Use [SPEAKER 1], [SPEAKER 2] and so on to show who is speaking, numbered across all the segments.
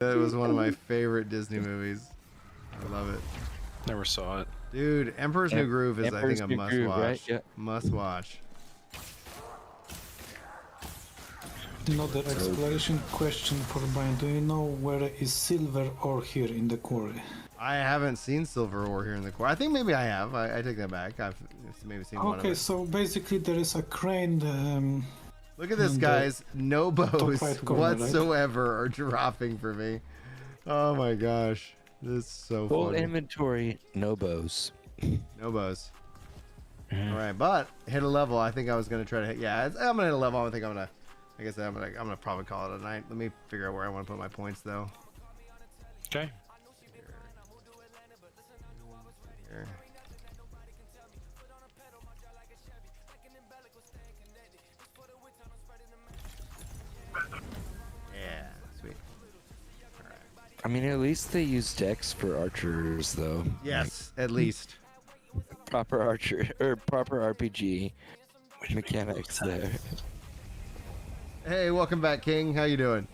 [SPEAKER 1] That was one of my favorite Disney movies. I love it.
[SPEAKER 2] Never saw it.
[SPEAKER 1] Dude, Emperor's New Groove is, I think,
[SPEAKER 3] Emperor's
[SPEAKER 1] a
[SPEAKER 3] New
[SPEAKER 1] must
[SPEAKER 3] Groove,
[SPEAKER 1] watch.
[SPEAKER 3] right? Yeah.
[SPEAKER 1] Must watch.
[SPEAKER 4] Another exploration question for Brian. Do you know where is silver ore here in the quarry?
[SPEAKER 1] I haven't seen silver ore here in the core. I think maybe I have. I take that back. I've maybe seen one of
[SPEAKER 4] Okay,
[SPEAKER 1] it.
[SPEAKER 4] so basically there is a crane.
[SPEAKER 1] Look at this,
[SPEAKER 4] in the
[SPEAKER 1] guys. No bows
[SPEAKER 4] right corner, right?
[SPEAKER 1] whatsoever are dropping for me. Oh my gosh. This is so
[SPEAKER 3] Full
[SPEAKER 1] funny.
[SPEAKER 3] inventory, no bows.
[SPEAKER 1] No bows. All right, but hit a level. I think I was gonna try to hit. Yeah, I'm gonna hit a level. I think I'm gonna. Like I said, I'm gonna probably call it a night. Let me figure out where I want to put my points though.
[SPEAKER 2] Okay.
[SPEAKER 1] Here. Yeah, sweet. All right.
[SPEAKER 3] I mean, at least they use decks for archers, though.
[SPEAKER 1] Yes, at least.
[SPEAKER 3] Proper archer or proper RPG mechanics there.
[SPEAKER 1] Hey, welcome back, King. How you doing?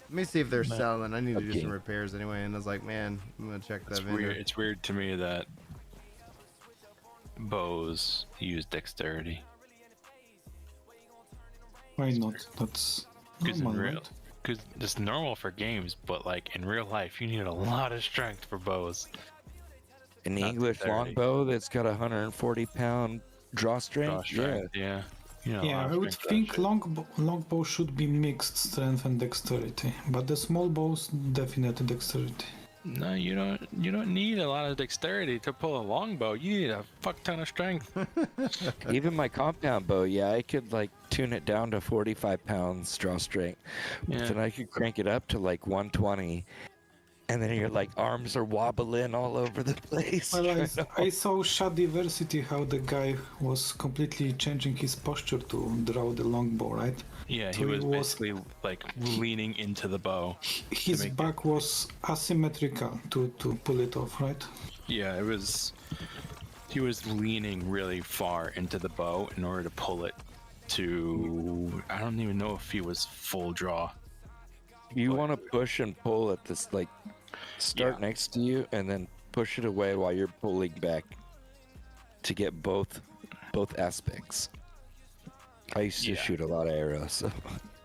[SPEAKER 1] Let me see if they're selling. I need to do
[SPEAKER 3] Okay.
[SPEAKER 1] some repairs anyway. And I was like, man, I'm gonna check that
[SPEAKER 2] It's
[SPEAKER 1] vendor.
[SPEAKER 2] weird. It's weird to me that bows use dexterity.
[SPEAKER 4] Why not? That's
[SPEAKER 2] Because in
[SPEAKER 4] normal,
[SPEAKER 2] real,
[SPEAKER 4] right?
[SPEAKER 2] because it's normal for games, but like in real life, you need a lot of strength for bows.
[SPEAKER 3] An
[SPEAKER 2] Not
[SPEAKER 3] English
[SPEAKER 2] 30.
[SPEAKER 3] longbow that's got a 140-pound drawstring.
[SPEAKER 2] Draw strength, yeah. You know, a
[SPEAKER 4] Yeah,
[SPEAKER 2] lot
[SPEAKER 4] I
[SPEAKER 2] of
[SPEAKER 4] would
[SPEAKER 2] strength for that
[SPEAKER 4] think
[SPEAKER 2] shit.
[SPEAKER 4] longbow should be mixed strength and dexterity, but the small bows definitely dexterity.
[SPEAKER 2] No, you don't. You don't need a lot of dexterity to pull a longbow. You need a fuck ton of strength.
[SPEAKER 3] Even my compound bow, yeah, I could like tune it down to 45 pounds draw strength. But
[SPEAKER 2] Yeah.
[SPEAKER 3] then I could crank it up to like 120. And then your like arms are wobbling all over the place.
[SPEAKER 4] Well,
[SPEAKER 3] trying to-
[SPEAKER 4] I saw Shadiversity how the guy was completely changing his posture to draw the longbow, right?
[SPEAKER 2] Yeah,
[SPEAKER 4] So
[SPEAKER 2] he
[SPEAKER 4] he
[SPEAKER 2] was
[SPEAKER 4] was-
[SPEAKER 2] basically like leaning into the bow.
[SPEAKER 4] His
[SPEAKER 2] make it-
[SPEAKER 4] back was asymmetrical to pull it off, right?
[SPEAKER 2] Yeah, it was. He was leaning really far into the bow in order to pull it to. I don't even know if he was full draw.
[SPEAKER 3] You want to push and pull at this like start
[SPEAKER 2] Yeah.
[SPEAKER 3] next to you and then push it away while you're pulling back to get both aspects. I used to
[SPEAKER 2] Yeah.
[SPEAKER 3] shoot a lot of arrows. So.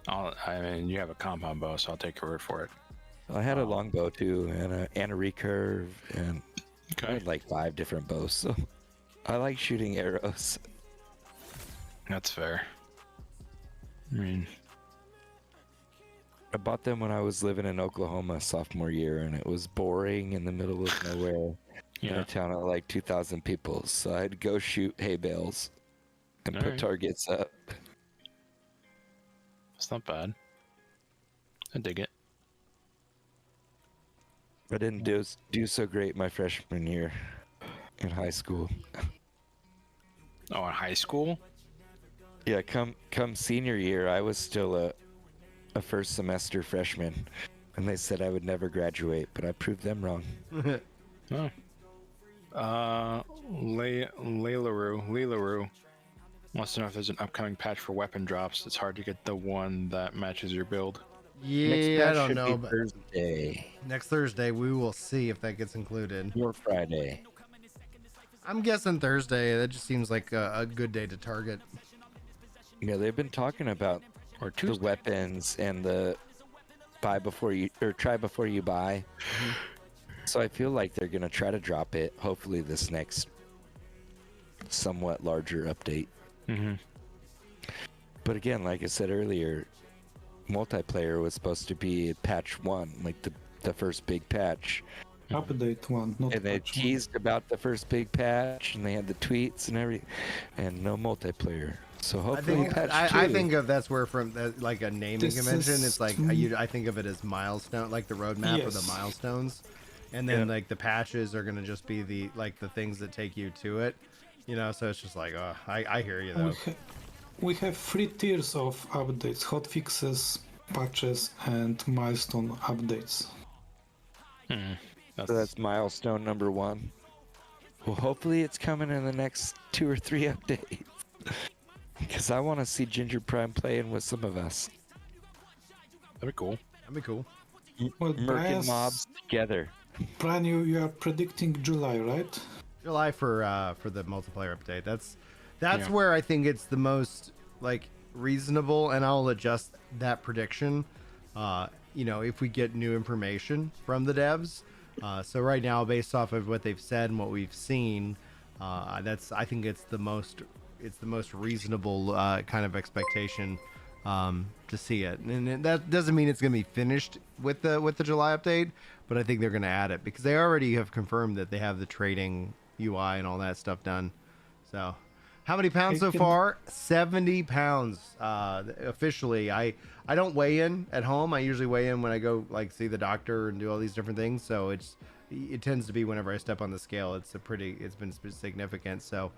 [SPEAKER 2] I mean, you have a compound bow, so I'll take your word for it.
[SPEAKER 3] I had a longbow too and a recurve and I
[SPEAKER 2] Okay.
[SPEAKER 3] had like 5 different bows. So I like shooting arrows.
[SPEAKER 2] That's fair. I mean,
[SPEAKER 3] I bought them when I was living in Oklahoma sophomore year, and it was boring in the middle of nowhere in
[SPEAKER 2] yeah.
[SPEAKER 3] a town of like 2,000 people. So I'd go shoot hay bales and put
[SPEAKER 2] Alright.
[SPEAKER 3] targets up.
[SPEAKER 2] It's not bad. I dig it.
[SPEAKER 3] I didn't do so great my freshman year in high school.
[SPEAKER 2] Oh, in high school?
[SPEAKER 3] Yeah, come senior year, I was still a first semester freshman, and they said I would never graduate, but I proved them wrong.
[SPEAKER 2] Oh. Leilaru wants to know if there's an upcoming patch for weapon drops. It's hard to get the one that matches your build.
[SPEAKER 3] Next
[SPEAKER 1] Yeah, I
[SPEAKER 3] patch
[SPEAKER 1] don't
[SPEAKER 3] should
[SPEAKER 1] know,
[SPEAKER 3] be
[SPEAKER 1] but
[SPEAKER 3] Thursday
[SPEAKER 1] next Thursday we will see if that gets included.
[SPEAKER 3] or Friday.
[SPEAKER 1] I'm guessing Thursday. That just seems like a good day to target.
[SPEAKER 3] Yeah, they've been talking about
[SPEAKER 2] Or
[SPEAKER 3] the
[SPEAKER 2] Tuesday.
[SPEAKER 3] weapons and the buy before you or try before you buy. So I feel like they're gonna try to drop it. Hopefully this next somewhat larger update.
[SPEAKER 2] Mm-hmm.
[SPEAKER 3] But again, like I said earlier, multiplayer was supposed to be patch 1, like the first big patch.
[SPEAKER 4] Update one, not
[SPEAKER 3] And they
[SPEAKER 4] patch one.
[SPEAKER 3] teased about the first big patch, and they had the tweets and everything, and no multiplayer. So
[SPEAKER 1] I
[SPEAKER 3] hopefully
[SPEAKER 1] think
[SPEAKER 3] patch
[SPEAKER 1] I
[SPEAKER 3] 2.
[SPEAKER 1] think of that's where from like a naming
[SPEAKER 4] This
[SPEAKER 1] convention.
[SPEAKER 4] is-
[SPEAKER 1] It's like I think of it as milestone, like the roadmap or the
[SPEAKER 4] Yes.
[SPEAKER 1] milestones, and then
[SPEAKER 3] Yeah.
[SPEAKER 1] like the patches are gonna just be the things that take you to it. You know, so it's just like, oh, I hear you though.
[SPEAKER 4] We have 3 tiers of updates: hot fixes, patches, and milestone updates.
[SPEAKER 3] So that's milestone number 1. Well, hopefully it's coming in the next 2 or 3 updates. Because I want to see Ginger Prime playing with some of us.
[SPEAKER 2] That'd be cool.
[SPEAKER 1] That'd be cool.
[SPEAKER 4] Well,
[SPEAKER 3] Merkin
[SPEAKER 4] Brian's-
[SPEAKER 3] mobs together.
[SPEAKER 4] Brian, you are predicting July, right?
[SPEAKER 1] July for the multiplayer update. That's
[SPEAKER 2] Yeah.
[SPEAKER 1] where I think it's the most like reasonable, and I'll adjust that prediction. If we get new information from the devs. So right now, based off of what they've said and what we've seen, I think it's the most reasonable kind of expectation to see it. And that doesn't mean it's going to be finished with the July update, but I think they're going to add it because they already have confirmed that they have the trading UI and all that stuff done. So, how many pounds so far? 70 pounds officially. I don't weigh in at home. I usually weigh in when I go like see the doctor and do all these different things. So it tends to be whenever I step on the scale. It's been significant. So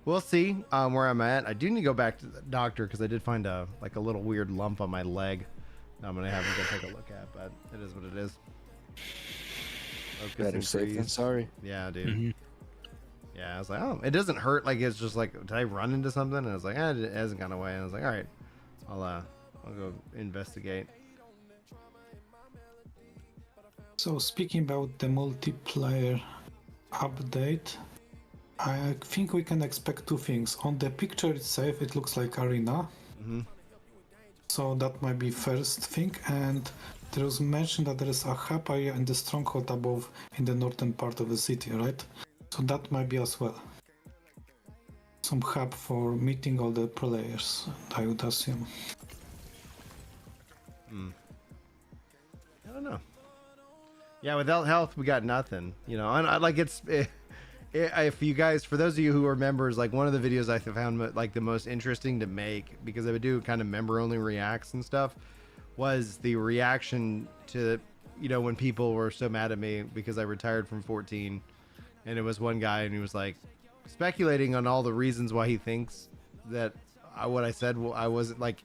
[SPEAKER 1] we'll see where I'm at. I do need to go back to the doctor because I did find a little weird lump on my leg that I'm gonna have to go take a look at. But it is what it is. Focus
[SPEAKER 3] Better
[SPEAKER 1] and
[SPEAKER 3] safe than
[SPEAKER 1] freeze.
[SPEAKER 3] sorry.
[SPEAKER 1] Yeah, dude.
[SPEAKER 2] Mm-hmm.
[SPEAKER 1] Yeah, I was like, oh, it doesn't hurt. Like it's just like, did I run into something? And I was like, it hasn't gone away. And I was like, all right, I'll go investigate.
[SPEAKER 4] So speaking about the multiplayer update, I think we can expect two things. On the picture itself, it looks like arena.
[SPEAKER 1] Mm-hmm.
[SPEAKER 4] So that might be first thing. And there was mention that there is a hub area in the stronghold above in the northern part of the city, right? So that might be as well. Some hub for meeting all the players, I would assume.
[SPEAKER 1] I don't know. Yeah, without health, we got nothing. And I like if you guys, for those of you who are members, like one of the videos I found like the most interesting to make because I would do kind of member only reacts and stuff was the reaction to when people were so mad at me because I retired from 14, and it was one guy and he was like speculating on all the reasons why he thinks that what I said, I wasn't like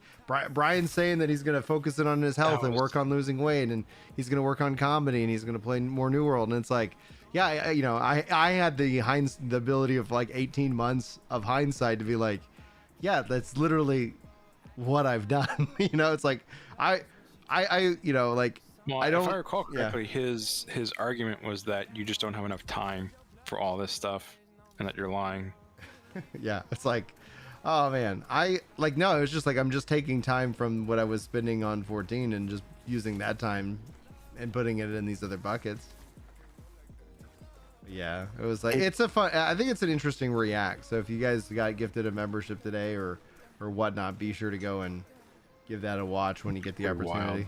[SPEAKER 1] Brian's saying that he's going to focus in on his health and work on losing weight, and he's going to work on comedy, and he's going to play more New World. And it's like, yeah, I had the ability of like 18 months of hindsight to be like, yeah, that's literally what I've done. It's like like
[SPEAKER 2] Well,
[SPEAKER 1] I don't.
[SPEAKER 2] if I recall
[SPEAKER 1] yeah.
[SPEAKER 2] correctly, his argument was that you just don't have enough time for all this stuff, and that you're lying.
[SPEAKER 1] Yeah, it's like, oh man, no, it was just like I'm just taking time from what I was spending on 14 and just using that time and putting it in these other buckets. Yeah, it was like it's a fun. I think it's an interesting react. So if you guys got gifted a membership today or whatnot, be sure to go and give that a watch when you get the
[SPEAKER 2] Pretty
[SPEAKER 1] opportunity.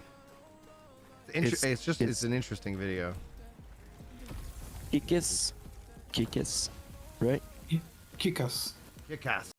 [SPEAKER 2] wild.
[SPEAKER 1] It's an interesting video.
[SPEAKER 3] Kikis, right?
[SPEAKER 4] Kick-Ass.
[SPEAKER 1] Kick ass.